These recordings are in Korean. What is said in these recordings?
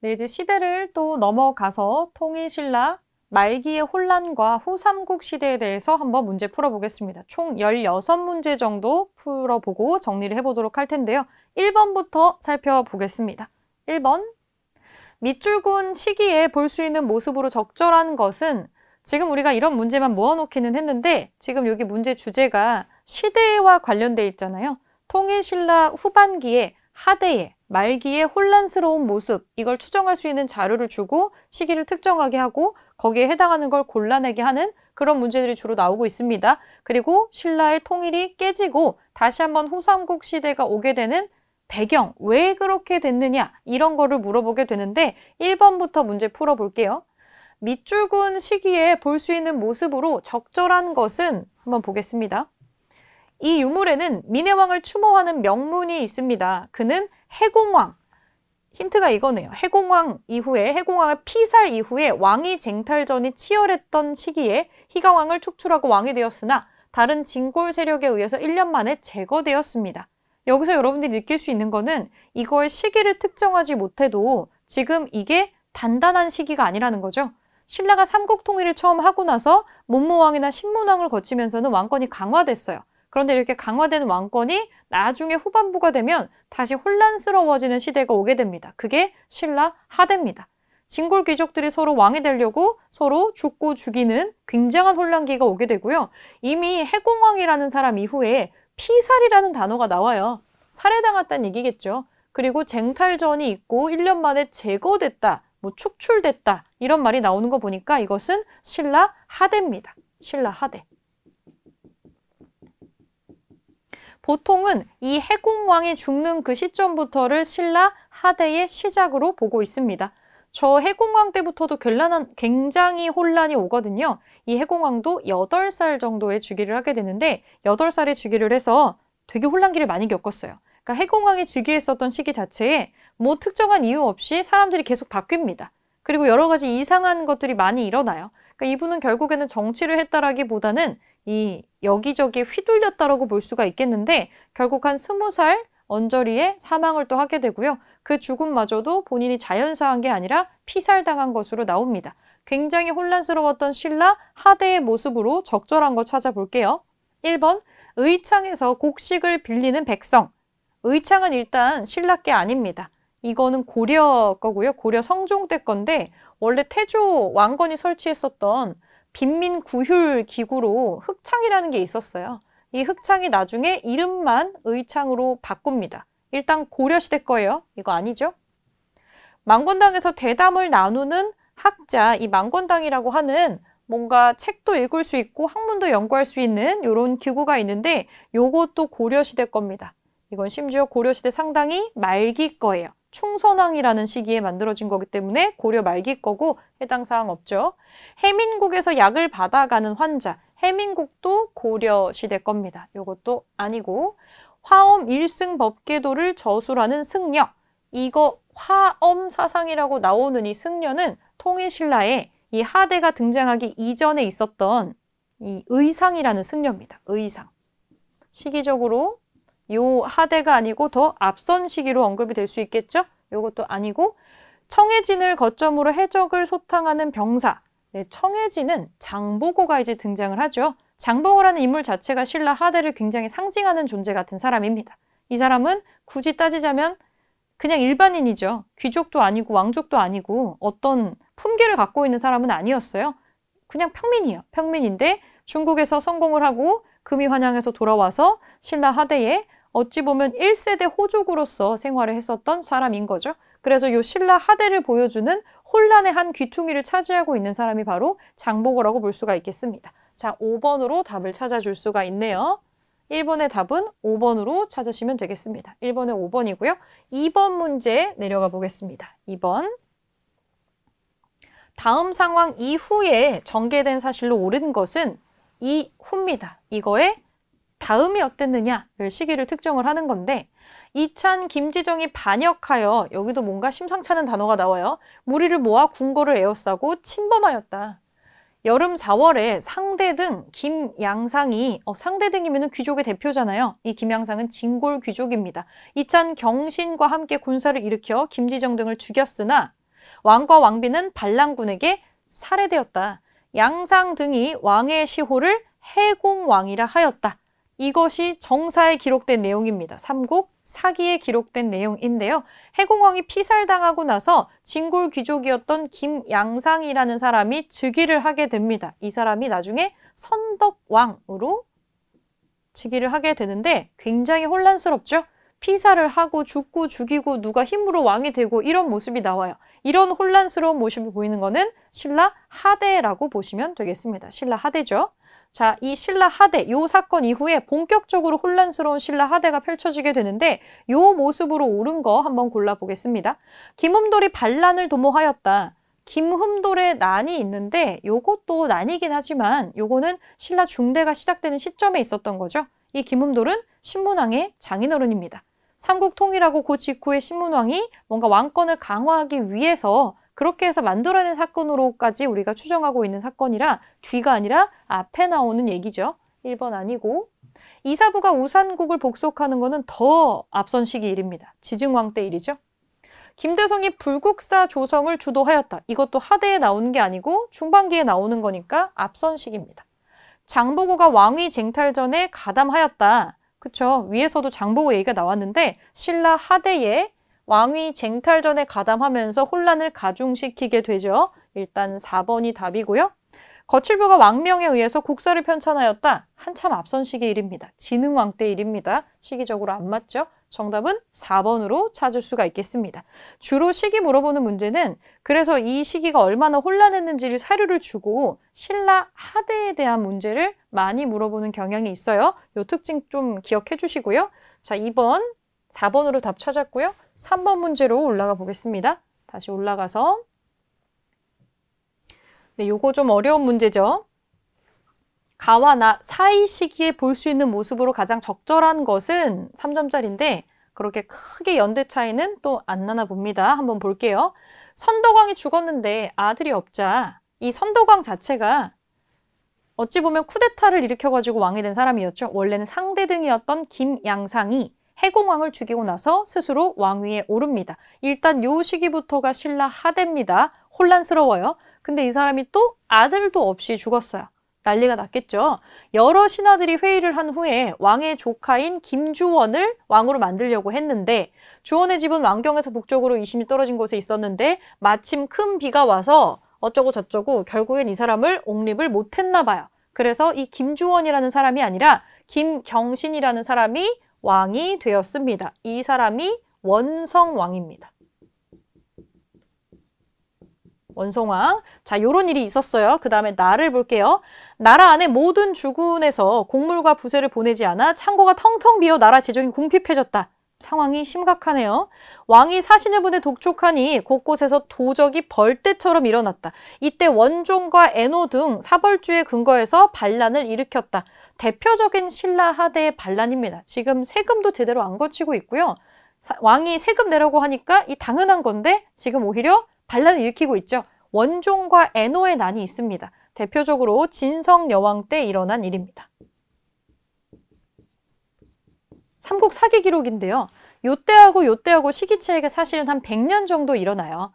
네, 이제 시대를 또 넘어가서 통일신라 말기의 혼란과 후 삼국시대에 대해서 한번 문제 풀어보겠습니다. 총 16문제 정도 풀어보고 정리를 해보도록 할 텐데요. 1번부터 살펴보겠습니다. 1번, 밑줄군 시기에 볼 수 있는 모습으로 적절한 것은, 지금 우리가 이런 문제만 모아놓기는 했는데 지금 여기 문제 주제가 시대와 관련돼 있잖아요. 통일신라 후반기에 하대에 말기의 혼란스러운 모습, 이걸 추정할 수 있는 자료를 주고 시기를 특정하게 하고 거기에 해당하는 걸 골라내게 하는 그런 문제들이 주로 나오고 있습니다. 그리고 신라의 통일이 깨지고 다시 한번 후삼국 시대가 오게 되는 배경, 왜 그렇게 됐느냐, 이런 거를 물어보게 되는데 1번부터 문제 풀어볼게요. 밑줄군 시기에 볼 수 있는 모습으로 적절한 것은, 한번 보겠습니다. 이 유물에는 민해왕을 추모하는 명문이 있습니다. 그는 해공왕, 힌트가 이거네요. 해공왕 이후에, 해공왕의 피살 이후에 왕위 쟁탈전이 치열했던 시기에 희강왕을 축출하고 왕이 되었으나 다른 진골 세력에 의해서 1년 만에 제거되었습니다. 여기서 여러분들이 느낄 수 있는 거는 이거의 시기를 특정하지 못해도 지금 이게 단단한 시기가 아니라는 거죠. 신라가 삼국 통일을 처음 하고 나서 문무왕이나 신문왕을 거치면서는 왕권이 강화됐어요. 그런데 이렇게 강화된 왕권이 나중에 후반부가 되면 다시 혼란스러워지는 시대가 오게 됩니다. 그게 신라 하대입니다. 진골 귀족들이 서로 왕이 되려고 서로 죽고 죽이는 굉장한 혼란기가 오게 되고요. 이미 해공왕이라는 사람 이후에 피살이라는 단어가 나와요. 살해당했다는 얘기겠죠. 그리고 쟁탈전이 있고 1년 만에 제거됐다, 뭐 축출됐다, 이런 말이 나오는 거 보니까 이것은 신라 하대입니다. 신라 하대. 보통은 이 해공왕이 죽는 그 시점부터를 신라 하대의 시작으로 보고 있습니다. 저 해공왕 때부터도 굉장히 혼란이 오거든요. 이 해공왕도 8살 정도에 즉위를 하게 되는데 8살에 즉위를 해서 되게 혼란기를 많이 겪었어요. 그러니까 해공왕이 즉위했었던 시기 자체에 뭐 특정한 이유 없이 사람들이 계속 바뀝니다. 그리고 여러 가지 이상한 것들이 많이 일어나요. 그러니까 이분은 결국에는 정치를 했다라기보다는 이 여기저기 휘둘렸다라고 볼 수가 있겠는데 결국 한 20살 언저리에 사망을 또 하게 되고요. 그 죽음마저도 본인이 자연사한 게 아니라 피살당한 것으로 나옵니다. 굉장히 혼란스러웠던 신라 하대의 모습으로 적절한 거 찾아볼게요. 1번, 의창에서 곡식을 빌리는 백성. 의창은 일단 신라께 아닙니다. 이거는 고려 거고요. 고려 성종 때 건데 원래 태조 왕건이 설치했었던 빈민구휼 기구로 흑창이라는 게 있었어요. 이 흑창이 나중에 이름만 의창으로 바꿉니다. 일단 고려시대 거예요. 이거 아니죠? 망건당에서 대담을 나누는 학자, 이 망건당이라고 하는 뭔가 책도 읽을 수 있고 학문도 연구할 수 있는 이런 기구가 있는데 요것도 고려시대 겁니다. 이건 심지어 고려시대 상당히 말기 거예요. 충선왕이라는 시기에 만들어진 거기 때문에 고려 말기 거고 해당 사항 없죠. 해민국에서 약을 받아가는 환자, 해민국도 고려 시대 겁니다. 이것도 아니고 화엄 일승 법계도를 저술하는 승려, 이거 화엄 사상이라고 나오는 이 승려는 통일신라에 이 하대가 등장하기 이전에 있었던 이 의상이라는 승려입니다. 의상. 시기적으로 요 하대가 아니고 더 앞선 시기로 언급이 될 수 있겠죠? 요것도 아니고 청해진을 거점으로 해적을 소탕하는 병사. 네, 청해진은 장보고가 이제 등장을 하죠. 장보고라는 인물 자체가 신라 하대를 굉장히 상징하는 존재 같은 사람입니다. 이 사람은 굳이 따지자면 그냥 일반인이죠. 귀족도 아니고 왕족도 아니고 어떤 품계를 갖고 있는 사람은 아니었어요. 그냥 평민이에요. 평민인데 중국에서 성공을 하고 금이 환양해서 돌아와서 신라 하대에 어찌 보면 1세대 호족으로서 생활을 했었던 사람인 거죠. 그래서 이 신라 하대를 보여주는 혼란의 한 귀퉁이를 차지하고 있는 사람이 바로 장보고라고 볼 수가 있겠습니다. 자, 5번으로 답을 찾아줄 수가 있네요. 1번의 답은 5번으로 찾으시면 되겠습니다. 1번에 5번이고요. 2번 문제 내려가 보겠습니다. 2번. 다음 상황 이후에 전개된 사실로 옳은 것은 이후입니다. 이거에 다음이 어땠느냐를 시기를 특정을 하는 건데 이찬 김지정이 반역하여, 여기도 뭔가 심상찮은 단어가 나와요. 무리를 모아 궁궐을 에워싸고 침범하였다. 여름 4월에 상대등 김양상이, 상대등이면 귀족의 대표잖아요. 이 김양상은 진골 귀족입니다. 이찬 경신과 함께 군사를 일으켜 김지정 등을 죽였으나 왕과 왕비는 반란군에게 살해되었다. 양상 등이 왕의 시호를 해공왕이라 하였다. 이것이 정사에 기록된 내용입니다. 삼국 사기에 기록된 내용인데요. 해공왕이 피살당하고 나서 진골 귀족이었던 김양상이라는 사람이 즉위를 하게 됩니다. 이 사람이 나중에 선덕왕으로 즉위를 하게 되는데 굉장히 혼란스럽죠? 피살을 하고 죽고 죽이고 누가 힘으로 왕이 되고 이런 모습이 나와요. 이런 혼란스러운 모습이 보이는 거는 신라 하대라고 보시면 되겠습니다. 신라 하대죠. 자, 이 신라 하대, 요 사건 이후에 본격적으로 혼란스러운 신라 하대가 펼쳐지게 되는데 요 모습으로 옳은 거 한번 골라보겠습니다. 김흠돌이 반란을 도모하였다. 김흠돌의 난이 있는데 요것도 난이긴 하지만 요거는 신라 중대가 시작되는 시점에 있었던 거죠. 이 김흠돌은 신문왕의 장인어른입니다. 삼국 통일하고 그 직후에 신문왕이 뭔가 왕권을 강화하기 위해서 그렇게 해서 만들어낸 사건으로까지 우리가 추정하고 있는 사건이라 뒤가 아니라 앞에 나오는 얘기죠. 1번 아니고 이사부가 우산국을 복속하는 것은 더 앞선 시기 일입니다. 지증왕 때 일이죠. 김대성이 불국사 조성을 주도하였다. 이것도 하대에 나오는 게 아니고 중반기에 나오는 거니까 앞선 시기입니다. 장보고가 왕위 쟁탈 전에 가담하였다. 그쵸? 위에서도 장보고 얘기가 나왔는데 신라 하대에 왕위 쟁탈 전에 가담하면서 혼란을 가중시키게 되죠. 일단 4번이 답이고요. 거칠부가 왕명에 의해서 국사를 편찬하였다. 한참 앞선 시기 일입니다. 진흥왕 때 일입니다. 시기적으로 안 맞죠? 정답은 4번으로 찾을 수가 있겠습니다. 주로 시기 물어보는 문제는 그래서 이 시기가 얼마나 혼란했는지를 사료를 주고 신라 하대에 대한 문제를 많이 물어보는 경향이 있어요. 이 특징 좀 기억해 주시고요. 자, 2번, 4번으로 답 찾았고요. 3번 문제로 올라가 보겠습니다. 다시 올라가서 네, 요거 좀 어려운 문제죠. 가와 나 사이 시기에 볼 수 있는 모습으로 가장 적절한 것은 3점짜리인데 그렇게 크게 연대 차이는 또 안 나나 봅니다. 한번 볼게요. 선덕왕이 죽었는데 아들이 없자 이 선덕왕 자체가 어찌 보면 쿠데타를 일으켜가지고 왕이 된 사람이었죠. 원래는 상대등이었던 김양상이 해공왕을 죽이고 나서 스스로 왕위에 오릅니다. 일단 요 시기부터가 신라 하대입니다. 혼란스러워요. 근데 이 사람이 또 아들도 없이 죽었어요. 난리가 났겠죠. 여러 신하들이 회의를 한 후에 왕의 조카인 김주원을 왕으로 만들려고 했는데 주원의 집은 왕경에서 북쪽으로 20리 떨어진 곳에 있었는데 마침 큰 비가 와서 어쩌고 저쩌고 결국엔 이 사람을 옹립을 못했나 봐요. 그래서 이 김주원이라는 사람이 아니라 김경신이라는 사람이 왕이 되었습니다. 이 사람이 원성왕입니다. 원성왕. 자, 요런 일이 있었어요. 그 다음에 나를 볼게요. 나라 안에 모든 주군에서 곡물과 부세를 보내지 않아 창고가 텅텅 비어 나라 재정이 궁핍해졌다. 상황이 심각하네요. 왕이 사신을 보내 독촉하니 곳곳에서 도적이 벌떼처럼 일어났다. 이때 원종과 애노 등 사벌주에 근거해서 반란을 일으켰다. 대표적인 신라 하대의 반란입니다. 지금 세금도 제대로 안 거치고 있고요. 왕이 세금 내라고 하니까 이 당연한 건데 지금 오히려 반란을 일으키고 있죠. 원종과 애노의 난이 있습니다. 대표적으로 진성여왕 때 일어난 일입니다. 삼국 사기 기록인데요. 요때하고 시기 차이가 사실은 한 100년 정도 일어나요.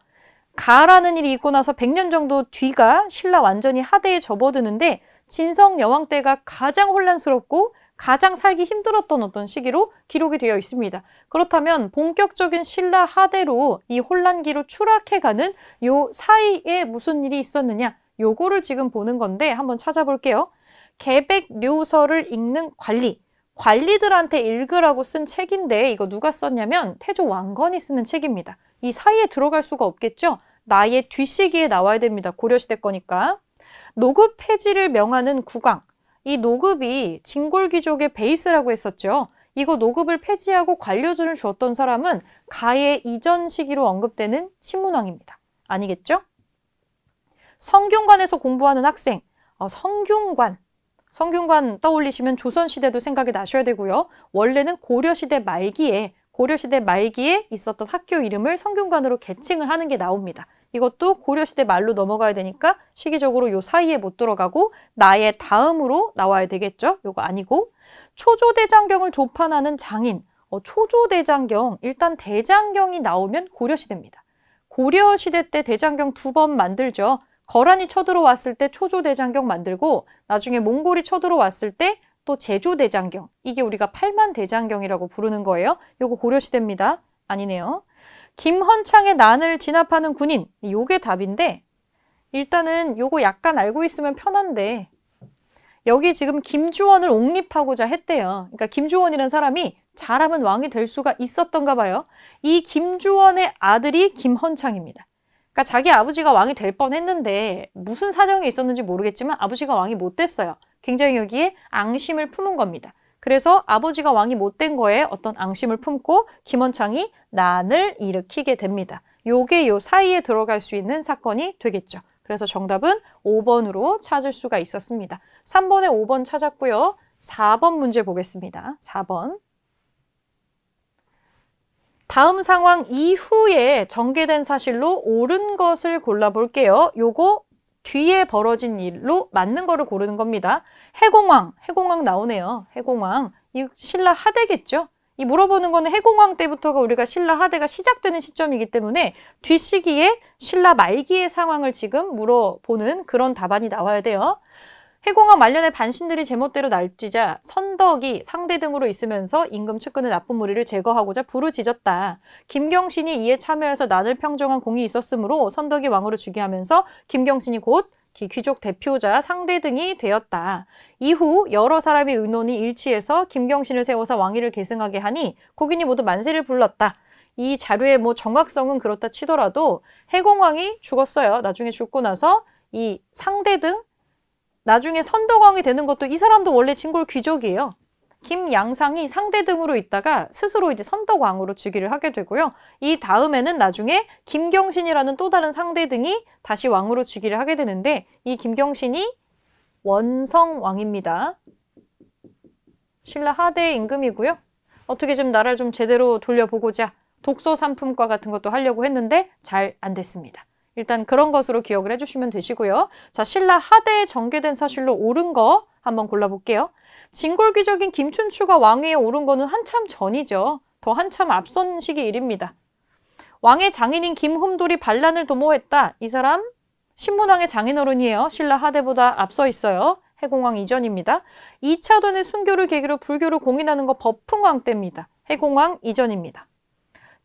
가라는 일이 있고 나서 100년 정도 뒤가 신라 완전히 하대에 접어드는데 진성여왕 때가 가장 혼란스럽고 가장 살기 힘들었던 어떤 시기로 기록이 되어 있습니다. 그렇다면 본격적인 신라 하대로 이 혼란기로 추락해가는 요 사이에 무슨 일이 있었느냐? 요거를 지금 보는 건데 한번 찾아볼게요. 계백료서를 읽는 관리. 관리들한테 읽으라고 쓴 책인데 이거 누가 썼냐면 태조 왕건이 쓰는 책입니다. 이 사이에 들어갈 수가 없겠죠? 나의 뒷시기에 나와야 됩니다. 고려시대 거니까. 노급 폐지를 명하는 국왕. 이 노급이 진골귀족의 베이스라고 했었죠. 이거 노급을 폐지하고 관료준을 주었던 사람은 가의 이전 시기로 언급되는 신문왕입니다. 아니겠죠? 성균관에서 공부하는 학생. 성균관 떠올리시면 조선시대도 생각이 나셔야 되고요. 원래는 고려시대 말기에 있었던 학교 이름을 성균관으로 개칭을 하는 게 나옵니다. 이것도 고려시대 말로 넘어가야 되니까 시기적으로 요 사이에 못 들어가고 나의 다음으로 나와야 되겠죠? 요거 아니고 초조대장경을 조판하는 장인. 초조대장경, 일단 대장경이 나오면 고려시대입니다. 고려시대 때 대장경 2번 만들죠. 거란이 쳐들어왔을 때 초조대장경 만들고 나중에 몽골이 쳐들어왔을 때 또 제조대장경. 이게 우리가 팔만대장경이라고 부르는 거예요. 요거 고려시대입니다. 아니네요. 김헌창의 난을 진압하는 군인. 요게 답인데 일단은 요거 약간 알고 있으면 편한데 여기 지금 김주원을 옹립하고자 했대요. 그러니까 김주원이라는 사람이 잘하면 왕이 될 수가 있었던가 봐요. 이 김주원의 아들이 김헌창입니다. 그러니까 자기 아버지가 왕이 될 뻔했는데 무슨 사정이 있었는지 모르겠지만 아버지가 왕이 못 됐어요. 굉장히 여기에 앙심을 품은 겁니다. 그래서 아버지가 왕이 못 된 거에 어떤 앙심을 품고 김헌창이 난을 일으키게 됩니다. 요게 요 사이에 들어갈 수 있는 사건이 되겠죠. 그래서 정답은 5번으로 찾을 수가 있었습니다. 3번에 5번 찾았고요. 4번 문제 보겠습니다. 4번. 다음 상황 이후에 전개된 사실로 옳은 것을 골라볼게요. 요거 뒤에 벌어진 일로 맞는 거를 고르는 겁니다. 해공왕 나오네요. 해공왕. 이 신라 하대겠죠? 이 물어보는 거는 해공왕 때부터가 우리가 신라 하대가 시작되는 시점이기 때문에 뒷시기에 신라 말기의 상황을 지금 물어보는 그런 답안이 나와야 돼요. 해공왕 말년에 반신들이 제멋대로 날뛰자 선덕이 상대 등으로 있으면서 임금 측근의 나쁜 무리를 제거하고자 부르짖었다. 김경신이 이에 참여해서 난을 평정한 공이 있었으므로 선덕이 왕으로 즉위하면서 김경신이 곧 귀족 대표자 상대 등이 되었다. 이후 여러 사람의 의논이 일치해서 김경신을 세워서 왕위를 계승하게 하니 국인이 모두 만세를 불렀다. 이 자료의 뭐 정확성은 그렇다 치더라도 해공왕이 죽었어요. 나중에 죽고 나서 이 상대 등 나중에 선덕왕이 되는 것도 이 사람도 원래 진골 귀족이에요. 김양상이 상대 등으로 있다가 스스로 이제 선덕왕으로 즉위를 하게 되고요. 이 다음에는 나중에 김경신이라는 또 다른 상대 등이 다시 왕으로 즉위를 하게 되는데 이 김경신이 원성왕입니다. 신라 하대의 임금이고요. 어떻게 좀 나라를 좀 제대로 돌려보고자 독서 상품과 같은 것도 하려고 했는데 잘 안 됐습니다. 일단 그런 것으로 기억을 해주시면 되시고요. 자, 신라 하대에 전개된 사실로 옳은 거 한번 골라볼게요. 진골귀족인 김춘추가 왕위에 오른 거는 한참 전이죠. 더 한참 앞선 시기 일입니다. 왕의 장인인 김흠돌이 반란을 도모했다. 이 사람 신문왕의 장인어른이에요. 신라 하대보다 앞서 있어요. 해공왕 이전입니다. 2차돈의 순교를 계기로 불교를 공인하는 거 법흥왕 때입니다. 해공왕 이전입니다.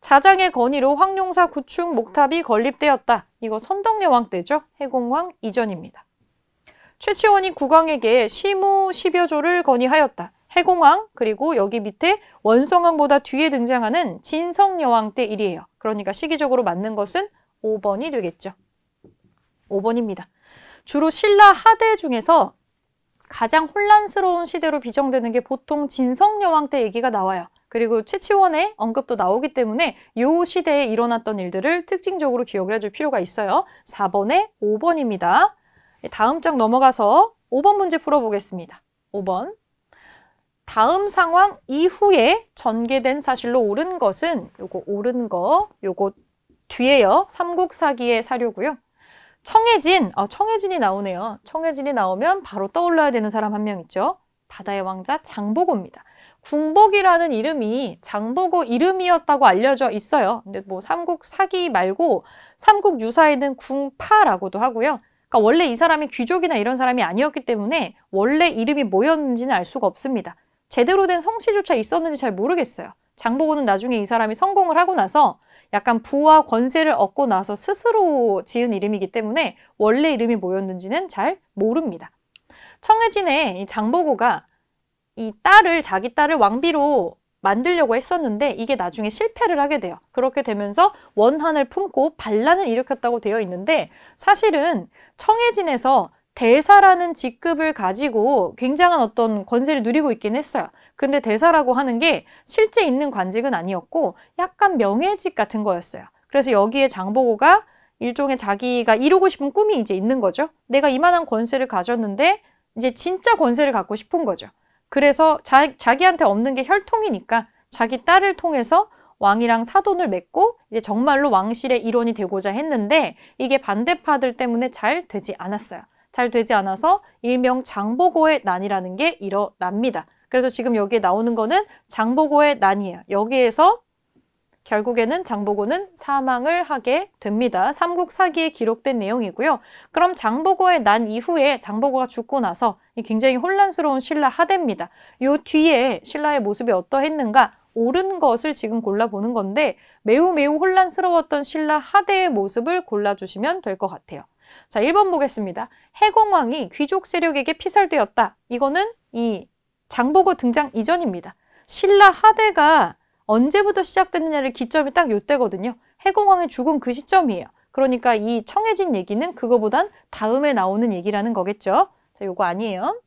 자장의 건의로 황룡사 구축 목탑이 건립되었다. 이거 선덕여왕 때죠. 해공왕 이전입니다. 최치원이 국왕에게 시무 10여 조를 건의하였다. 해공왕 그리고 여기 밑에 원성왕보다 뒤에 등장하는 진성여왕 때 일이에요. 그러니까 시기적으로 맞는 것은 5번이 되겠죠. 5번입니다. 주로 신라 하대 중에서 가장 혼란스러운 시대로 비정되는 게 보통 진성여왕 때 얘기가 나와요. 그리고 최치원의 언급도 나오기 때문에 이 시대에 일어났던 일들을 특징적으로 기억을 해줄 필요가 있어요. 4번에 5번입니다. 다음 장 넘어가서 5번 문제 풀어보겠습니다. 5번. 다음 상황 이후에 전개된 사실로 옳은 것은 요거 옳은 거 요거 뒤에요. 삼국사기의 사료고요. 청해진이 나오네요. 청해진이 나오면 바로 떠올라야 되는 사람 한 명 있죠. 바다의 왕자 장보고입니다. 궁복이라는 이름이 장보고 이름이었다고 알려져 있어요. 근데 뭐 삼국사기 말고 삼국유사에는 궁파라고도 하고요. 그러니까 원래 이 사람이 귀족이나 이런 사람이 아니었기 때문에 원래 이름이 뭐였는지는 알 수가 없습니다. 제대로 된 성씨조차 있었는지 잘 모르겠어요. 장보고는 나중에 이 사람이 성공을 하고 나서 약간 부와 권세를 얻고 나서 스스로 지은 이름이기 때문에 원래 이름이 뭐였는지는 잘 모릅니다. 청해진에 이 장보고가 자기 딸을 왕비로 만들려고 했었는데 이게 나중에 실패를 하게 돼요. 그렇게 되면서 원한을 품고 반란을 일으켰다고 되어 있는데 사실은 청해진에서 대사라는 직급을 가지고 굉장한 어떤 권세를 누리고 있긴 했어요. 근데 대사라고 하는 게 실제 있는 관직은 아니었고 약간 명예직 같은 거였어요. 그래서 여기에 장보고가 일종의 자기가 이루고 싶은 꿈이 이제 있는 거죠. 내가 이만한 권세를 가졌는데 이제 진짜 권세를 갖고 싶은 거죠. 그래서 자기한테 없는 게 혈통이니까 자기 딸을 통해서 왕이랑 사돈을 맺고 이제 정말로 왕실의 일원이 되고자 했는데 이게 반대파들 때문에 잘 되지 않았어요. 잘 되지 않아서 일명 장보고의 난이라는 게 일어납니다. 그래서 지금 여기에 나오는 거는 장보고의 난이에요. 여기에서 결국에는 장보고는 사망을 하게 됩니다. 삼국사기에 기록된 내용이고요. 그럼 장보고의 난 이후에 장보고가 죽고 나서 굉장히 혼란스러운 신라 하대입니다. 요 뒤에 신라의 모습이 어떠했는가? 옳은 것을 지금 골라보는 건데 매우 혼란스러웠던 신라 하대의 모습을 골라주시면 될 것 같아요. 자, 1번 보겠습니다. 해공왕이 귀족 세력에게 피살되었다. 이거는 이 장보고 등장 이전입니다. 신라 하대가 언제부터 시작됐느냐를 기점이 딱 요때거든요. 해공왕이 죽은 그 시점이에요. 그러니까 이 청해진 얘기는 그거보단 다음에 나오는 얘기라는 거겠죠. 자, 요거 아니에요.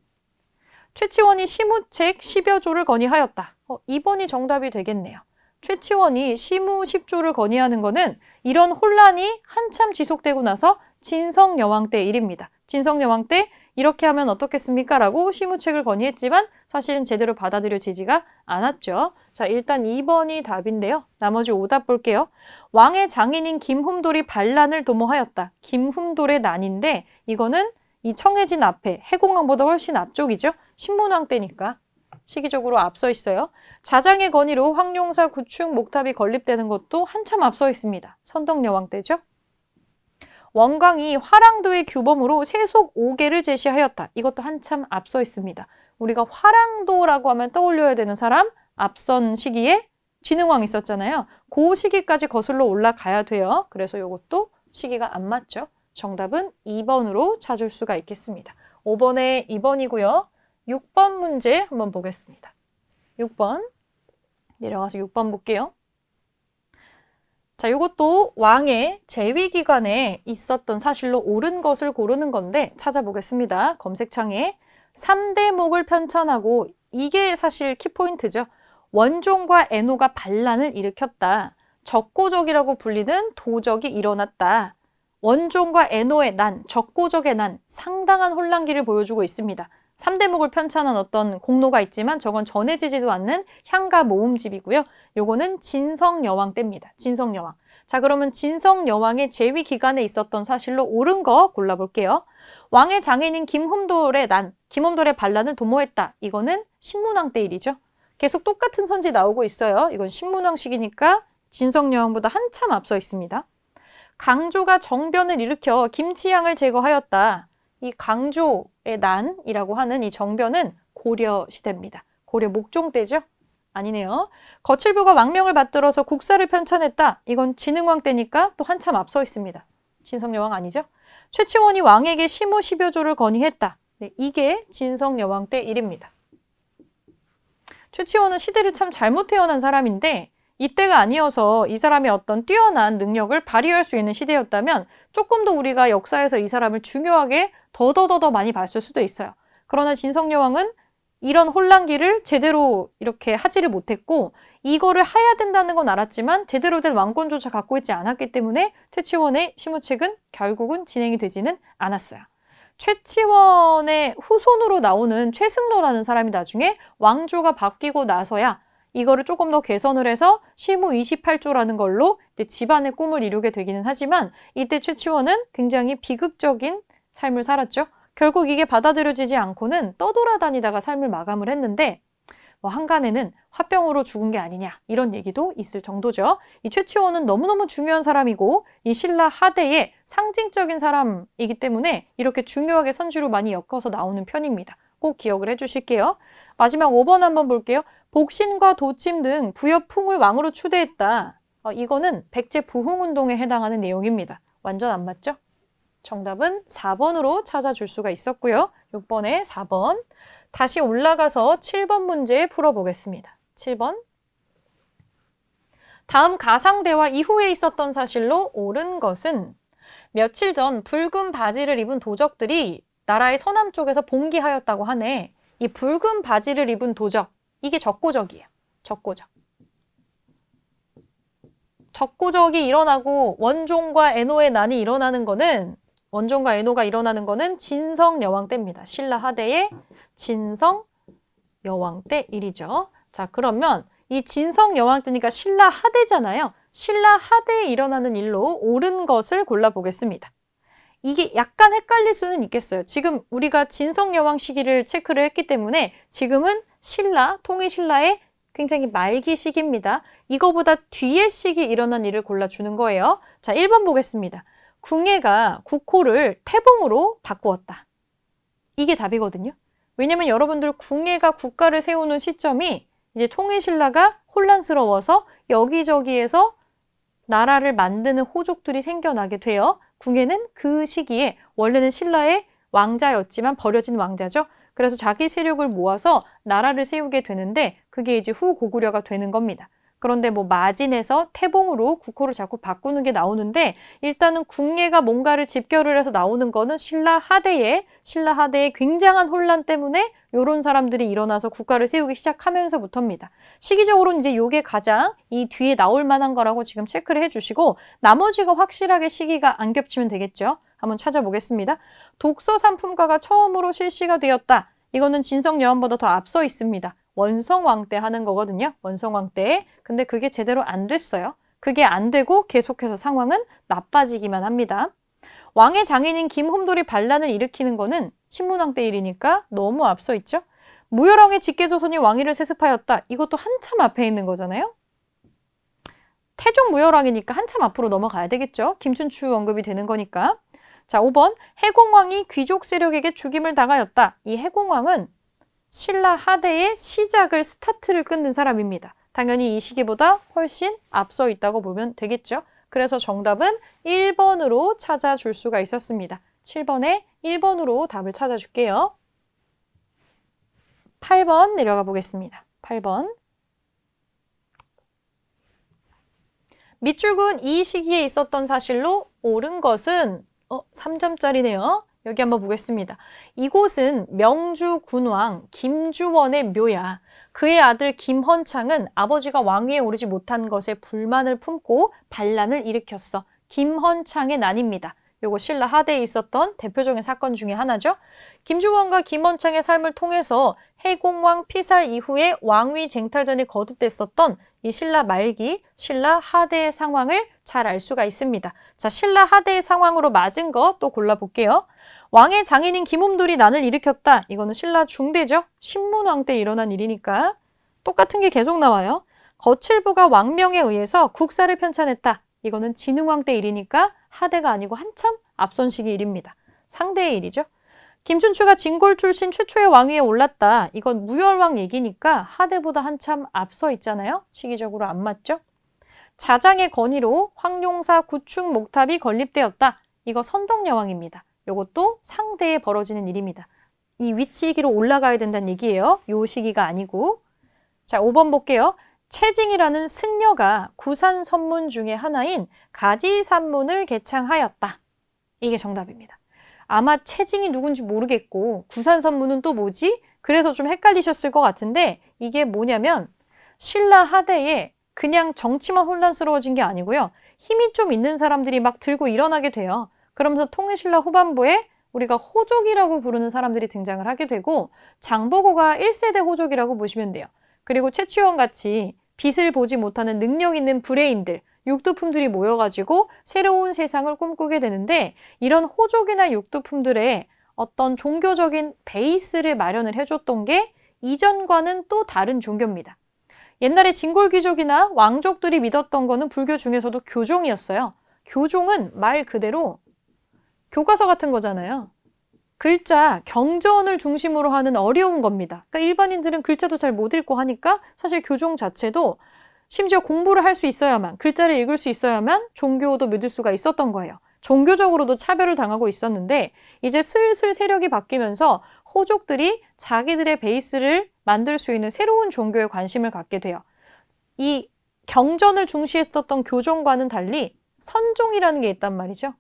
최치원이 시무책 10여 조를 건의하였다. 2번이 정답이 되겠네요. 최치원이 시무 10조를 건의하는 거는 이런 혼란이 한참 지속되고 나서 진성여왕 때 일입니다. 진성여왕 때 이렇게 하면 어떻겠습니까? 라고 시무책을 건의했지만 사실은 제대로 받아들여지지가 않았죠. 자, 일단 2번이 답인데요. 나머지 오답 볼게요. 왕의 장인인 김흠돌이 반란을 도모하였다. 김흠돌의 난인데 이거는 이 청해진 앞에 해공왕보다 훨씬 앞쪽이죠. 신문왕 때니까 시기적으로 앞서 있어요. 자장의 건의로 황룡사 구축 목탑이 건립되는 것도 한참 앞서 있습니다. 선덕여왕 때죠. 원광이 화랑도의 규범으로 세속 5개를 제시하였다. 이것도 한참 앞서 있습니다. 우리가 화랑도라고 하면 떠올려야 되는 사람, 앞선 시기에 진흥왕 있었잖아요. 그 시기까지 거슬러 올라가야 돼요. 그래서 이것도 시기가 안 맞죠. 정답은 2번으로 찾을 수가 있겠습니다. 5번에 2번이고요. 6번 문제 한번 보겠습니다. 6번 내려가서 6번 볼게요. 자, 이것도 왕의 재위 기간에 있었던 사실로 옳은 것을 고르는 건데 찾아보겠습니다. 검색창에 3대목을 편찬하고 이게 사실 키포인트죠. 원종과 애노가 반란을 일으켰다. 적고적이라고 불리는 도적이 일어났다. 원종과 애노의 난, 적고적의 난, 상당한 혼란기를 보여주고 있습니다. 3대목을 편찬한 어떤 공로가 있지만 저건 전해지지도 않는 향가 모음집이고요. 요거는 진성여왕 때입니다. 진성여왕. 자, 그러면 진성여왕의 재위 기간에 있었던 사실로 옳은 거 골라볼게요. 왕의 장인인 김흠돌의 난, 김흠돌의 반란을 도모했다. 이거는 신문왕 때 일이죠. 계속 똑같은 선지 나오고 있어요. 이건 신문왕 시기니까 진성여왕보다 한참 앞서 있습니다. 강조가 정변을 일으켜 김치양을 제거하였다. 이 강조의 난이라고 하는 이 정변은 고려 시대입니다. 고려 목종 때죠? 아니네요. 거칠부가 왕명을 받들어서 국사를 편찬했다. 이건 진흥왕 때니까 또 한참 앞서 있습니다. 진성여왕 아니죠? 최치원이 왕에게 시무 10여 조를 건의했다. 네, 이게 진성여왕 때 일입니다. 최치원은 시대를 참 잘못 태어난 사람인데 이때가 아니어서 이 사람의 어떤 뛰어난 능력을 발휘할 수 있는 시대였다면 조금 더 우리가 역사에서 이 사람을 중요하게 더더더 많이 봤을 수도 있어요. 그러나 진성여왕은 이런 혼란기를 제대로 이렇게 하지를 못했고 이거를 해야 된다는 건 알았지만 제대로 된 왕권조차 갖고 있지 않았기 때문에 최치원의 시무책은 결국은 진행이 되지는 않았어요. 최치원의 후손으로 나오는 최승로라는 사람이 나중에 왕조가 바뀌고 나서야 이거를 조금 더 개선을 해서 시무 28조라는 걸로 집안의 꿈을 이루게 되기는 하지만 이때 최치원은 굉장히 비극적인 삶을 살았죠. 결국 이게 받아들여지지 않고는 떠돌아다니다가 삶을 마감을 했는데 한간에는 화병으로 죽은 게 아니냐 이런 얘기도 있을 정도죠. 이 최치원은 너무너무 중요한 사람이고 이 신라 하대의 상징적인 사람이기 때문에 이렇게 중요하게 선지로 많이 엮어서 나오는 편입니다. 꼭 기억을 해주실게요. 마지막 5번 한번 볼게요. 복신과 도침 등 부여풍을 왕으로 추대했다. 이거는 백제 부흥운동에 해당하는 내용입니다. 완전 안 맞죠? 정답은 4번으로 찾아줄 수가 있었고요. 6번에 4번. 다시 올라가서 7번 문제 풀어보겠습니다. 7번. 다음 가상대화 이후에 있었던 사실로 옳은 것은 며칠 전 붉은 바지를 입은 도적들이 나라의 서남쪽에서 봉기하였다고 하네. 이 붉은 바지를 입은 도적, 이게 적고적이에요. 적고적. 적고적이 일어나고 원종과 애노의 난이 일어나는 거는 원종과 애노가 일어나는 거는 진성여왕 때입니다. 신라 하대의 진성여왕 때 일이죠. 자, 그러면 이 진성여왕 때니까 신라 하대잖아요. 신라 하대에 일어나는 일로 옳은 것을 골라보겠습니다. 이게 약간 헷갈릴 수는 있겠어요. 지금 우리가 진성여왕 시기를 체크를 했기 때문에 지금은 신라, 통일신라의 굉장히 말기 시기입니다. 이거보다 뒤에 시기 일어난 일을 골라주는 거예요. 자, 1번 보겠습니다. 궁예가 국호를 태봉으로 바꾸었다. 이게 답이거든요. 왜냐면 여러분들 궁예가 국가를 세우는 시점이 이제 통일신라가 혼란스러워서 여기저기에서 나라를 만드는 호족들이 생겨나게 돼요. 궁예는 그 시기에 원래는 신라의 왕자였지만 버려진 왕자죠. 그래서 자기 세력을 모아서 나라를 세우게 되는데 그게 이제 후고구려가 되는 겁니다. 그런데 뭐 마진에서 태봉으로 국호를 자꾸 바꾸는 게 나오는데 일단은 궁예가 뭔가를 집결을 해서 나오는 거는 신라 하대의 굉장한 혼란 때문에 이런 사람들이 일어나서 국가를 세우기 시작하면서부터입니다. 시기적으로는 이제 요게 가장 이 뒤에 나올 만한 거라고 지금 체크를 해주시고 나머지가 확실하게 시기가 안 겹치면 되겠죠. 한번 찾아보겠습니다. 독서상품가가 처음으로 실시가 되었다. 이거는 진성여왕보다 더 앞서 있습니다. 원성왕 때 하는 거거든요. 원성왕 때. 근데 그게 제대로 안 됐어요. 그게 안 되고 계속해서 상황은 나빠지기만 합니다. 왕의 장인인 김홈돌이 반란을 일으키는 거는 신문왕 때 일이니까 너무 앞서 있죠. 무열왕의 직계조선이 왕위를 세습하였다. 이것도 한참 앞에 있는 거잖아요. 태종 무열왕이니까 한참 앞으로 넘어가야 되겠죠. 김춘추 언급이 되는 거니까. 자, 5번 해공왕이 귀족 세력에게 죽임을 당하였다. 이 해공왕은 신라 하대의 시작을 스타트를 끊는 사람입니다. 당연히 이 시기보다 훨씬 앞서 있다고 보면 되겠죠. 그래서 정답은 1번으로 찾아줄 수가 있었습니다. 7번에 1번으로 답을 찾아줄게요. 8번 내려가 보겠습니다. 8번. 밑줄은 이 시기에 있었던 사실로 옳은 것은 3점짜리네요. 여기 한번 보겠습니다. 이곳은 명주 군왕 김주원의 묘야. 그의 아들 김헌창은 아버지가 왕위에 오르지 못한 것에 불만을 품고 반란을 일으켰어. 김헌창의 난입니다. 요거 신라 하대에 있었던 대표적인 사건 중에 하나죠. 김주원과 김헌창의 삶을 통해서 해공왕 피살 이후에 왕위 쟁탈전이 거듭됐었던 이 신라 말기, 신라 하대의 상황을 잘 알 수가 있습니다. 자, 신라 하대의 상황으로 맞은 거 또 골라볼게요. 왕의 장인인 김홈돌이 난을 일으켰다. 이거는 신라 중대죠. 신문왕 때 일어난 일이니까 똑같은 게 계속 나와요. 거칠부가 왕명에 의해서 국사를 편찬했다. 이거는 진흥왕 때 일이니까 하대가 아니고 한참 앞선 시기 일입니다. 상대의 일이죠. 김춘추가 진골 출신 최초의 왕위에 올랐다. 이건 무열왕 얘기니까 하대보다 한참 앞서 있잖아요. 시기적으로 안 맞죠? 자장의 건의로 황룡사 구축 목탑이 건립되었다. 이거 선덕여왕입니다. 이것도 상대에 벌어지는 일입니다. 이 위치기로 올라가야 된다는 얘기예요. 요 시기가 아니고. 자, 5번 볼게요. 채징이라는 승려가 구산 선문 중에 하나인 가지산문을 개창하였다. 이게 정답입니다. 아마 채징이 누군지 모르겠고 구산 선문은 또 뭐지? 그래서 좀 헷갈리셨을 것 같은데 이게 뭐냐면 신라 하대에 그냥 정치만 혼란스러워진 게 아니고요. 힘이 좀 있는 사람들이 막 들고 일어나게 돼요. 그러면서 통일신라 후반부에 우리가 호족이라고 부르는 사람들이 등장을 하게 되고 장보고가 1세대 호족이라고 보시면 돼요. 그리고 최치원 같이 빛을 보지 못하는 능력 있는 브레인들, 육두품들이 모여가지고 새로운 세상을 꿈꾸게 되는데 이런 호족이나 육두품들의 어떤 종교적인 베이스를 마련을 해줬던 게 이전과는 또 다른 종교입니다. 옛날에 진골귀족이나 왕족들이 믿었던 거는 불교 중에서도 교종이었어요. 교종은 말 그대로 교과서 같은 거잖아요. 글자, 경전을 중심으로 하는 어려운 겁니다. 그러니까 일반인들은 글자도 잘 못 읽고 하니까 사실 교종 자체도 심지어 공부를 할 수 있어야만, 글자를 읽을 수 있어야만 종교도 믿을 수가 있었던 거예요. 종교적으로도 차별을 당하고 있었는데 이제 슬슬 세력이 바뀌면서 호족들이 자기들의 베이스를 만들 수 있는 새로운 종교에 관심을 갖게 돼요. 이 경전을 중시했었던 교종과는 달리 선종이라는 게 있단 말이죠.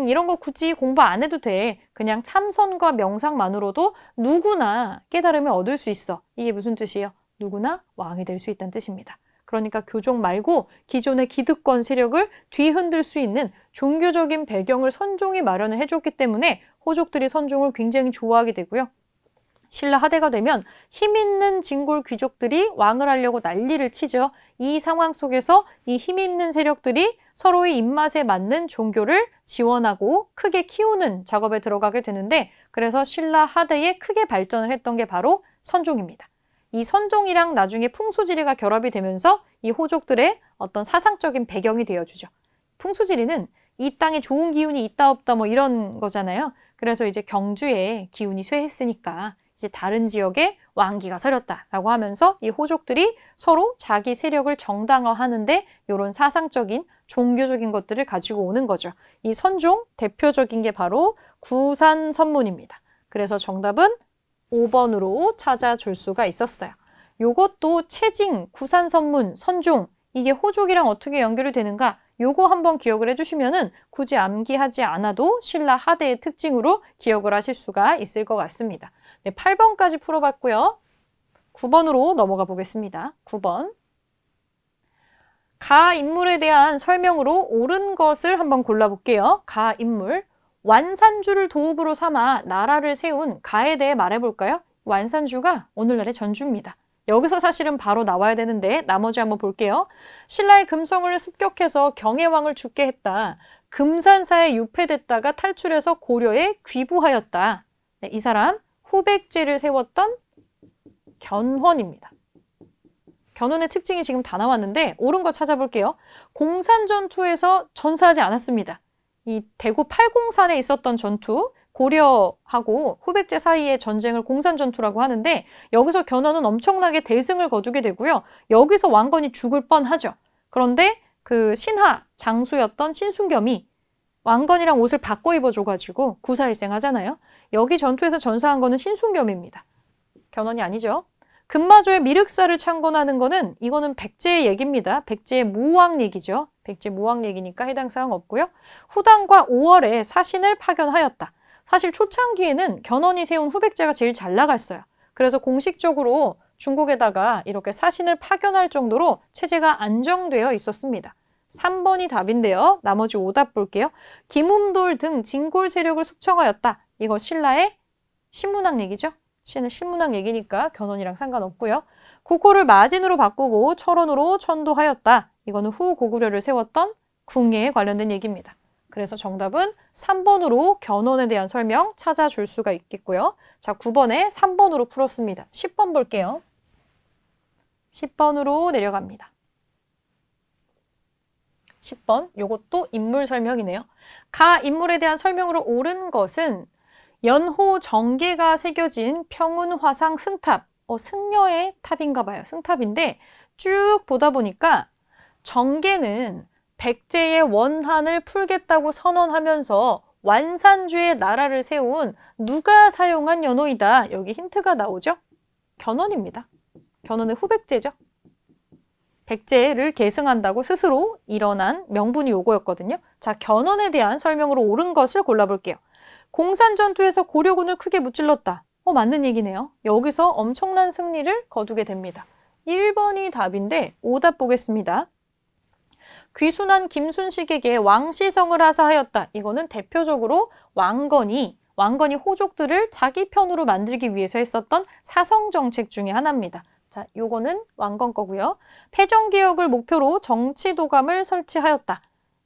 이런 거 굳이 공부 안 해도 돼. 그냥 참선과 명상만으로도 누구나 깨달음을 얻을 수 있어. 이게 무슨 뜻이에요? 누구나 왕이 될 수 있다는 뜻입니다. 그러니까 교종 말고 기존의 기득권 세력을 뒤흔들 수 있는 종교적인 배경을 선종이 마련을 해줬기 때문에 호족들이 선종을 굉장히 좋아하게 되고요. 신라 하대가 되면 힘 있는 진골 귀족들이 왕을 하려고 난리를 치죠. 이 상황 속에서 이 힘 있는 세력들이 서로의 입맛에 맞는 종교를 지원하고 크게 키우는 작업에 들어가게 되는데 그래서 신라 하대에 크게 발전을 했던 게 바로 선종입니다. 이 선종이랑 나중에 풍수지리가 결합이 되면서 이 호족들의 어떤 사상적인 배경이 되어주죠. 풍수지리는 이 땅에 좋은 기운이 있다 없다 뭐 이런 거잖아요. 그래서 이제 경주에 기운이 쇠했으니까 이제 다른 지역에 왕기가 서렸다라고 하면서 이 호족들이 서로 자기 세력을 정당화하는데 이런 사상적인 종교적인 것들을 가지고 오는 거죠. 이 선종 대표적인 게 바로 구산선문입니다. 그래서 정답은 5번으로 찾아줄 수가 있었어요. 요것도 채징, 구산선문, 선종 이게 호족이랑 어떻게 연결이 되는가 요거 한번 기억을 해주시면은 굳이 암기하지 않아도 신라 하대의 특징으로 기억을 하실 수가 있을 것 같습니다. 네, 8번까지 풀어봤고요. 9번으로 넘어가 보겠습니다. 9번. 가 인물에 대한 설명으로 옳은 것을 한번 골라볼게요. 가 인물. 완산주를 도읍으로 삼아 나라를 세운 가에 대해 말해볼까요? 완산주가 오늘날의 전주입니다. 여기서 사실은 바로 나와야 되는데 나머지 한번 볼게요. 신라의 금성을 습격해서 경혜왕을 죽게 했다. 금산사에 유폐됐다가 탈출해서 고려에 귀부하였다. 네, 이 사람 후백제를 세웠던 견훤입니다. 견훤의 특징이 지금 다 나왔는데 옳은 거 찾아볼게요. 공산전투에서 전사하지 않았습니다. 이 대구 팔공산에 있었던 전투, 고려하고 후백제 사이의 전쟁을 공산전투라고 하는데 여기서 견훤은 엄청나게 대승을 거두게 되고요. 여기서 왕건이 죽을 뻔하죠. 그런데 그 신하 장수였던 신순겸이 왕건이랑 옷을 바꿔 입어줘가지고 구사일생하잖아요. 여기 전투에서 전사한 거는 신순겸입니다. 견훤이 아니죠. 금마저의 미륵사를 창건하는 거는 이거는 백제의 얘기입니다. 백제의 무왕 얘기죠. 백제 무왕 얘기니까 해당 사항 없고요. 후당과 5월에 사신을 파견하였다. 사실 초창기에는 견훤이 세운 후백제가 제일 잘 나갔어요. 그래서 공식적으로 중국에다가 이렇게 사신을 파견할 정도로 체제가 안정되어 있었습니다. 3번이 답인데요. 나머지 오답 볼게요. 김움돌 등 진골 세력을 숙청하였다. 이거 신라의 신문학 얘기죠. 신문학 얘기니까 견훤이랑 상관없고요. 국호를 마진으로 바꾸고 철원으로 천도하였다. 이거는 후 고구려를 세웠던 궁예에 관련된 얘기입니다. 그래서 정답은 3번으로 견훤에 대한 설명 찾아줄 수가 있겠고요. 자, 9번에 3번으로 풀었습니다. 10번 볼게요. 10번으로 내려갑니다. 10번, 요것도 인물 설명이네요. 가 인물에 대한 설명으로 옳은 것은 연호 정계가 새겨진 평운화상 승탑, 승려의 탑인가 봐요. 승탑인데 쭉 보다 보니까 정계는 백제의 원한을 풀겠다고 선언하면서 완산주의 나라를 세운 누가 사용한 연호이다. 여기 힌트가 나오죠? 견훤입니다. 견훤의 후백제죠. 백제를 계승한다고 스스로 일어난 명분이 요거였거든요. 자, 견훤에 대한 설명으로 옳은 것을 골라볼게요. 공산전투에서 고려군을 크게 무찔렀다. 맞는 얘기네요. 여기서 엄청난 승리를 거두게 됩니다. 1번이 답인데 오답 보겠습니다. 귀순한 김순식에게 왕시성을 하사하였다. 이거는 대표적으로 왕건이 호족들을 자기 편으로 만들기 위해서 했었던 사성정책 중에 하나입니다. 자, 요거는 왕건 거고요. 패정개혁을 목표로 정치도감을 설치하였다.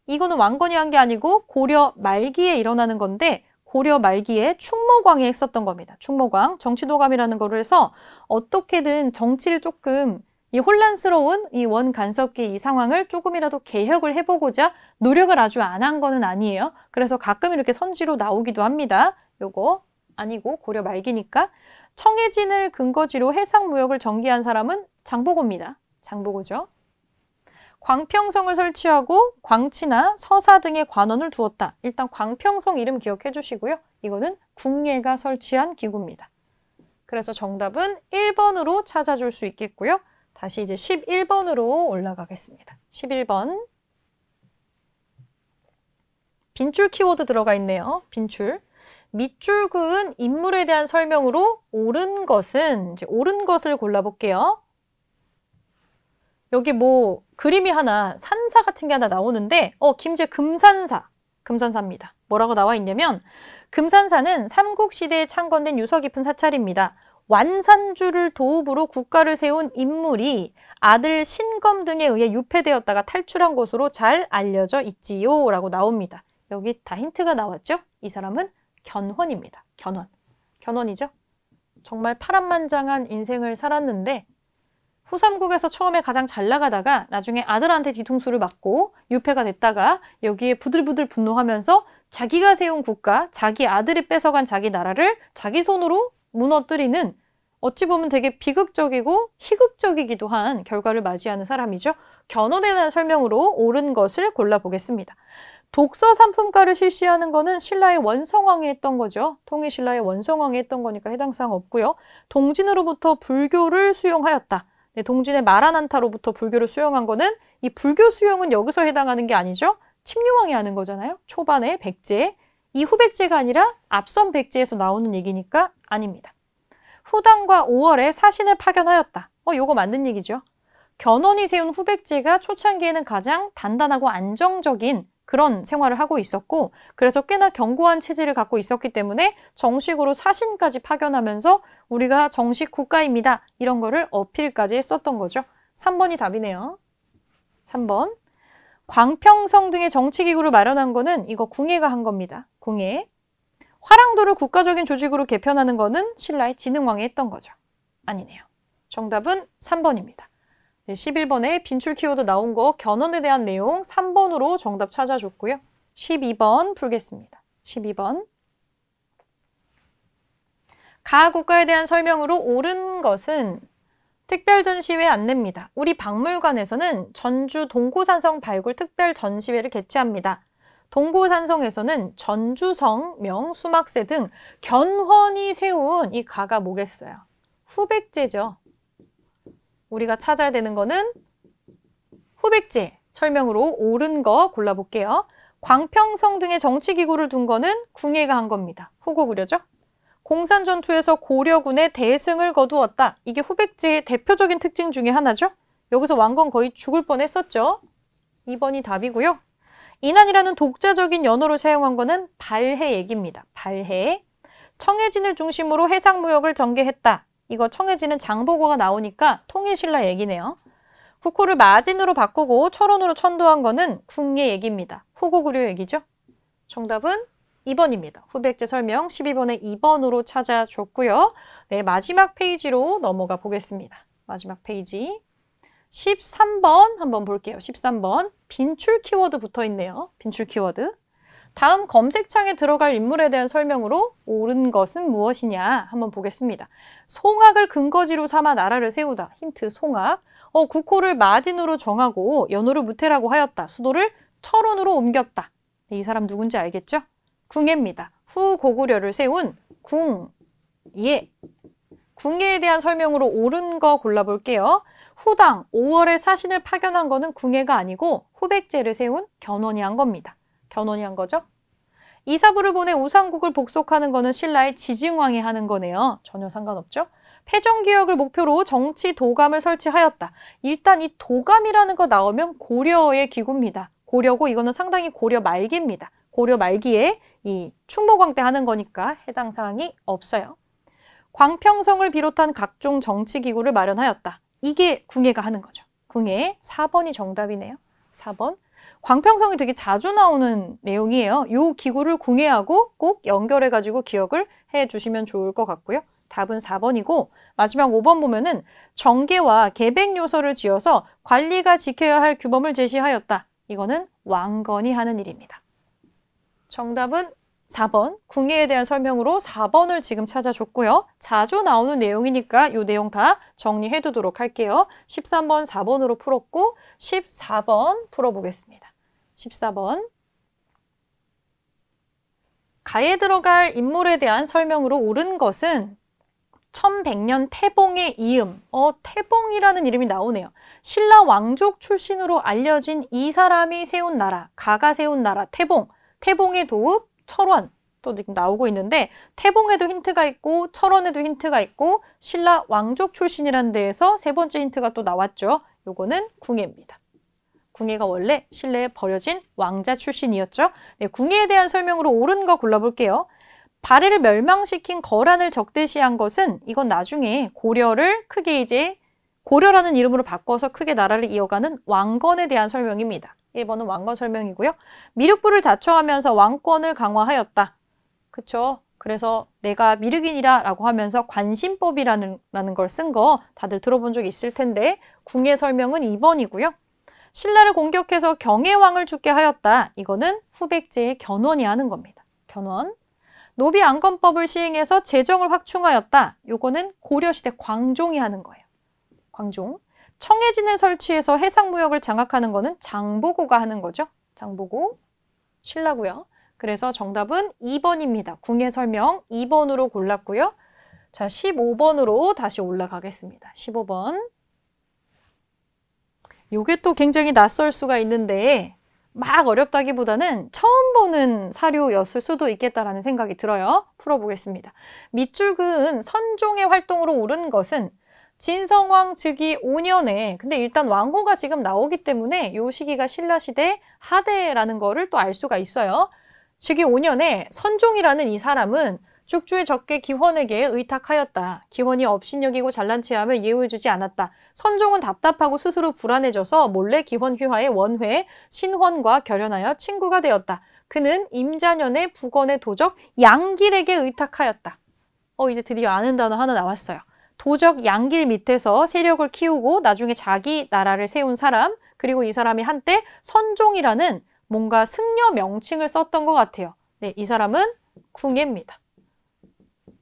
이거는 왕건이 한 게 아니고 고려 말기에 일어나는 건데 고려 말기에 충모광에 했었던 겁니다. 충모광, 정치도감이라는 거를 해서 어떻게든 정치를 조금 이 혼란스러운 이 원간섭기 이 상황을 조금이라도 개혁을 해보고자 노력을 아주 안 한 거는 아니에요. 그래서 가끔 이렇게 선지로 나오기도 합니다. 요거 아니고 고려 말기니까 청해진을 근거지로 해상무역을 전개한 사람은 장보고입니다. 장보고죠. 광평성을 설치하고 광치나 서사 등의 관원을 두었다. 일단 광평성 이름 기억해 주시고요. 이거는 궁예가 설치한 기구입니다. 그래서 정답은 1번으로 찾아줄 수 있겠고요. 다시 이제 11번으로 올라가겠습니다. 11번. 빈줄 키워드 들어가 있네요. 빈줄. 밑줄 그은 인물에 대한 설명으로 옳은 것은 이제 옳은 것을 골라볼게요. 여기 뭐 그림이 하나 산사 같은 게 하나 나오는데 김제 금산사입니다. 뭐라고 나와 있냐면 금산사는 삼국시대에 창건된 유서 깊은 사찰입니다. 완산주를 도읍으로 국가를 세운 인물이 아들 신검 등에 의해 유폐되었다가 탈출한 것으로 잘 알려져 있지요 라고 나옵니다. 여기 다 힌트가 나왔죠? 이 사람은 견훤입니다. 견훤이죠? 정말 파란만장한 인생을 살았는데 후삼국에서 처음에 가장 잘 나가다가 나중에 아들한테 뒤통수를 맞고 유폐가 됐다가 여기에 부들부들 분노하면서 자기가 세운 국가, 자기 아들이 뺏어간 자기 나라를 자기 손으로 무너뜨리는 어찌 보면 되게 비극적이고 희극적이기도 한 결과를 맞이하는 사람이죠. 견훤에 대한 설명으로 옳은 것을 골라보겠습니다. 독서 상품가를 실시하는 거는 신라의 원성왕이 했던 거죠. 통일신라의 원성왕이 했던 거니까 해당 사항 없고요. 동진으로부터 불교를 수용하였다. 네, 동진의 마라난타로부터 불교를 수용한 거는 이 불교 수용은 여기서 해당하는 게 아니죠. 침류왕이 하는 거잖아요. 초반에 백제. 이 후백제가 아니라 앞선 백제에서 나오는 얘기니까 아닙니다. 후당과 5월에 사신을 파견하였다. 요거 맞는 얘기죠. 견훤이 세운 후백제가 초창기에는 가장 단단하고 안정적인 그런 생활을 하고 있었고 그래서 꽤나 견고한 체제를 갖고 있었기 때문에 정식으로 사신까지 파견하면서 우리가 정식 국가입니다. 이런 거를 어필까지 했었던 거죠. 3번이 답이네요. 3번. 광평성 등의 정치기구를 마련한 거는 이거 궁예가 한 겁니다. 궁예. 화랑도를 국가적인 조직으로 개편하는 거는 신라의 진흥왕이 했던 거죠. 아니네요. 정답은 3번입니다. 네, 11번에 빈출 키워드 나온 거 견훤에 대한 내용 3번으로 정답 찾아줬고요. 12번 풀겠습니다. 12번. 가 국가에 대한 설명으로 옳은 것은 특별전시회 안내입니다. 우리 박물관에서는 전주 동고산성 발굴 특별전시회를 개최합니다. 동고산성에서는 전주성, 명, 수막새 등 견훤이 세운 이 가가 뭐겠어요? 후백제죠. 우리가 찾아야 되는 거는 후백제 설명으로 옳은 거 골라볼게요. 광평성 등의 정치기구를 둔 거는 궁예가 한 겁니다. 후고구려죠. 공산전투에서 고려군의 대승을 거두었다. 이게 후백제의 대표적인 특징 중에 하나죠. 여기서 왕건 거의 죽을 뻔했었죠. 2번이 답이고요. 인안이라는 독자적인 연어를 사용한 거는 발해 얘기입니다. 발해. 청해진을 중심으로 해상무역을 전개했다. 이거 청해진은 장보고가 나오니까 통일신라 얘기네요. 국호를 마진으로 바꾸고 철원으로 천도한 거는 궁예 얘기입니다. 후고구려 얘기죠. 정답은 2번입니다. 후백제 설명 12번에 2번으로 찾아줬고요. 네, 마지막 페이지로 넘어가 보겠습니다. 마지막 페이지 13번 한번 볼게요. 13번 빈출 키워드 붙어있네요. 빈출 키워드. 다음 검색창에 들어갈 인물에 대한 설명으로 옳은 것은 무엇이냐 한번 보겠습니다. 송악을 근거지로 삼아 나라를 세우다. 힌트 송악. 국호를 마진으로 정하고 연호를 무태라고 하였다. 수도를 철원으로 옮겼다. 네, 이 사람 누군지 알겠죠? 궁예입니다. 후고구려를 세운 궁예. 궁예에 대한 설명으로 옳은 거 골라볼게요. 후당 5월에 사신을 파견한 거는 궁예가 아니고 후백제를 세운 견훤이 한 겁니다. 견훤이 한 거죠. 이사부를 보내 우상국을 복속하는 거는 신라의 지증왕이 하는 거네요. 전혀 상관없죠. 패정기역을 목표로 정치 도감을 설치하였다. 일단 이 도감이라는 거 나오면 고려의 기구입니다. 고려고 이거는 상당히 고려 말기입니다. 고려 말기에 이 충무광 때 하는 거니까 해당 사항이 없어요. 광평성을 비롯한 각종 정치기구를 마련하였다. 이게 궁예가 하는 거죠. 궁예 4번이 정답이네요. 4번. 광평성이 되게 자주 나오는 내용이에요. 이 기구를 궁예하고 꼭 연결해가지고 기억을 해주시면 좋을 것 같고요. 답은 4번이고 마지막 5번 보면은 정계와 계백 요소를 지어서 관리가 지켜야 할 규범을 제시하였다. 이거는 왕건이 하는 일입니다. 정답은 4번. 궁예에 대한 설명으로 4번을 지금 찾아줬고요. 자주 나오는 내용이니까 이 내용 다 정리해 두도록 할게요. 13번, 4번으로 풀었고 14번 풀어보겠습니다. 14번. 가에 들어갈 인물에 대한 설명으로 옳은 것은 1100년 태봉의 이음. 태봉이라는 이름이 나오네요. 신라 왕족 출신으로 알려진 이 사람이 세운 나라, 가가 세운 나라, 태봉. 태봉의 도읍, 철원. 또 나오고 있는데 태봉에도 힌트가 있고 철원에도 힌트가 있고 신라 왕족 출신이라는 데에서 세 번째 힌트가 또 나왔죠. 요거는 궁예입니다. 궁예가 원래 신라에 버려진 왕자 출신이었죠. 네, 궁예에 대한 설명으로 옳은 거 골라볼게요. 발해를 멸망시킨 거란을 적대시한 것은 이건 나중에 고려를 크게 이제 고려라는 이름으로 바꿔서 크게 나라를 이어가는 왕건에 대한 설명입니다. 1번은 왕건 설명이고요. 미륵부를 자처하면서 왕권을 강화하였다. 그쵸? 그래서 내가 미륵인이라 라고 하면서 관심법이라는 걸 쓴 거 다들 들어본 적 있을 텐데 궁의 설명은 2번이고요. 신라를 공격해서 경혜왕을 죽게 하였다. 이거는 후백제의 견훤이 하는 겁니다. 견훤. 노비 안건법을 시행해서 재정을 확충하였다. 요거는 고려시대 광종이 하는 거예요. 광종. 청해진을 설치해서 해상무역을 장악하는 거는 장보고가 하는 거죠. 장보고. 신라고요. 그래서 정답은 2번입니다. 궁의 설명 2번으로 골랐고요. 자, 15번으로 다시 올라가겠습니다. 15번. 요게 또 굉장히 낯설 수가 있는데 막 어렵다기보다는 처음 보는 사료였을 수도 있겠다라는 생각이 들어요. 풀어보겠습니다. 밑줄 그은 선종의 활동으로 오른 것은 진성왕 즉위 5년에 근데 일단 왕호가 지금 나오기 때문에 요 시기가 신라시대 하대라는 거를 또 알 수가 있어요. 즉위 5년에 선종이라는 이 사람은 죽주의 적개 기헌에게 의탁하였다. 기헌이 업신여기고 잘난 체함을 예우해주지 않았다. 선종은 답답하고 스스로 불안해져서 몰래 기헌 휘하의 원회 신헌과 결연하여 친구가 되었다. 그는 임자년에 북원의 도적 양길에게 의탁하였다. 이제 드디어 아는 단어 하나 나왔어요. 도적 양길 밑에서 세력을 키우고 나중에 자기 나라를 세운 사람, 그리고 이 사람이 한때 선종이라는 뭔가 승려 명칭을 썼던 것 같아요. 네, 이 사람은 궁예입니다.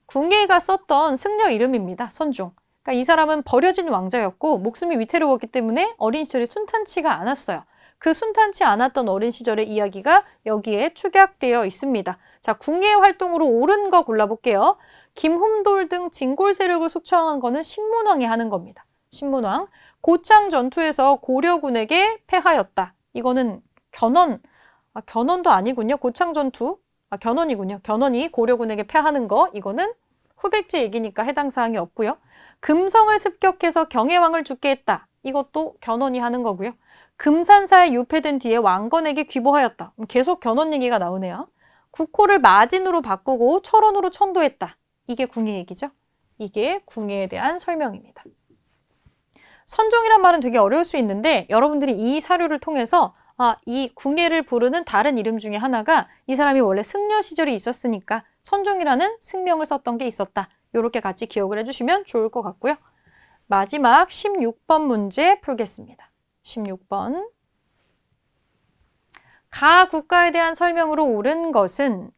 궁예가 썼던 승려 이름입니다. 선종. 그러니까 이 사람은 버려진 왕자였고 목숨이 위태로웠기 때문에 어린 시절이 순탄치가 않았어요. 그 순탄치 않았던 어린 시절의 이야기가 여기에 축약되어 있습니다. 자, 궁예 활동으로 옳은 거 골라볼게요. 김훔돌 등 진골 세력을 숙청한 거는 신문왕이 하는 겁니다. 신문왕. 고창 전투에서 고려군에게 패하였다. 이거는 견훤도 아니군요. 고창 전투. 견훤이군요. 견훤이 고려군에게 패하는 거. 이거는 후백제 얘기니까 해당 사항이 없고요. 금성을 습격해서 경혜왕을 죽게 했다. 이것도 견훤이 하는 거고요. 금산사에 유폐된 뒤에 왕건에게 귀보하였다. 계속 견훤 얘기가 나오네요. 국호를 마진으로 바꾸고 철원으로 천도했다. 이게 궁예 얘기죠. 이게 궁예에 대한 설명입니다. 선종이란 말은 되게 어려울 수 있는데 여러분들이 이 사료를 통해서 이 궁예를 부르는 다른 이름 중에 하나가 이 사람이 원래 승려 시절이 있었으니까 선종이라는 승명을 썼던 게 있었다. 이렇게 같이 기억을 해주시면 좋을 것 같고요. 마지막 16번 문제 풀겠습니다. 16번. 가 국가에 대한 설명으로 옳은 것은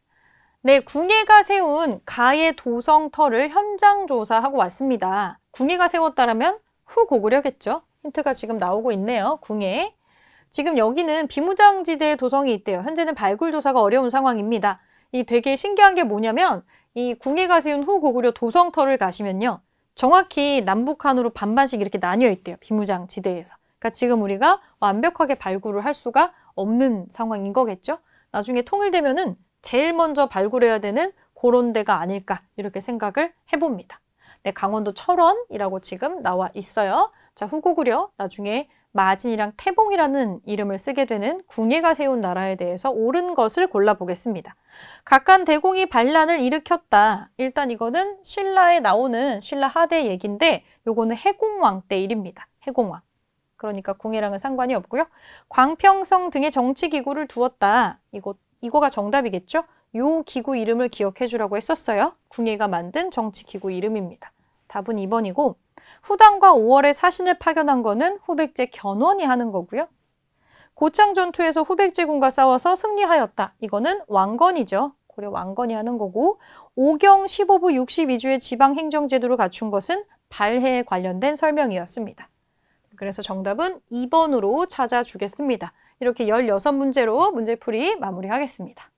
네, 궁예가 세운 가의 도성터를 현장 조사하고 왔습니다. 궁예가 세웠다라면 후고구려겠죠. 힌트가 지금 나오고 있네요. 궁예. 지금 여기는 비무장지대에 도성이 있대요. 현재는 발굴 조사가 어려운 상황입니다. 이 되게 신기한 게 뭐냐면 이 궁예가 세운 후고구려 도성터를 가시면요. 정확히 남북한으로 반반씩 이렇게 나뉘어 있대요. 비무장지대에서. 그러니까 지금 우리가 완벽하게 발굴을 할 수가 없는 상황인 거겠죠. 나중에 통일되면은 제일 먼저 발굴해야 되는 그런 데가 아닐까 이렇게 생각을 해봅니다. 네, 강원도 철원이라고 지금 나와 있어요. 자, 후고구려 나중에 마진이랑 태봉이라는 이름을 쓰게 되는 궁예가 세운 나라에 대해서 옳은 것을 골라보겠습니다. 각간 대공이 반란을 일으켰다. 일단 이거는 신라에 나오는 신라 하대 얘기인데 요거는 해공왕 때 일입니다. 해공왕. 그러니까 궁예랑은 상관이 없고요. 광평성 등의 정치기구를 두었다. 이거가 정답이겠죠? 요 기구 이름을 기억해 주라고 했었어요. 궁예가 만든 정치기구 이름입니다. 답은 2번이고 후당과 5월에 사신을 파견한 거는 후백제 견훤이 하는 거고요. 고창 전투에서 후백제군과 싸워서 승리하였다. 이거는 왕건이죠. 고려 왕건이 하는 거고 오경 15부 62주의 지방행정제도를 갖춘 것은 발해에 관련된 설명이었습니다. 그래서 정답은 2번으로 찾아주겠습니다. 이렇게 16문제로 문제풀이 마무리하겠습니다.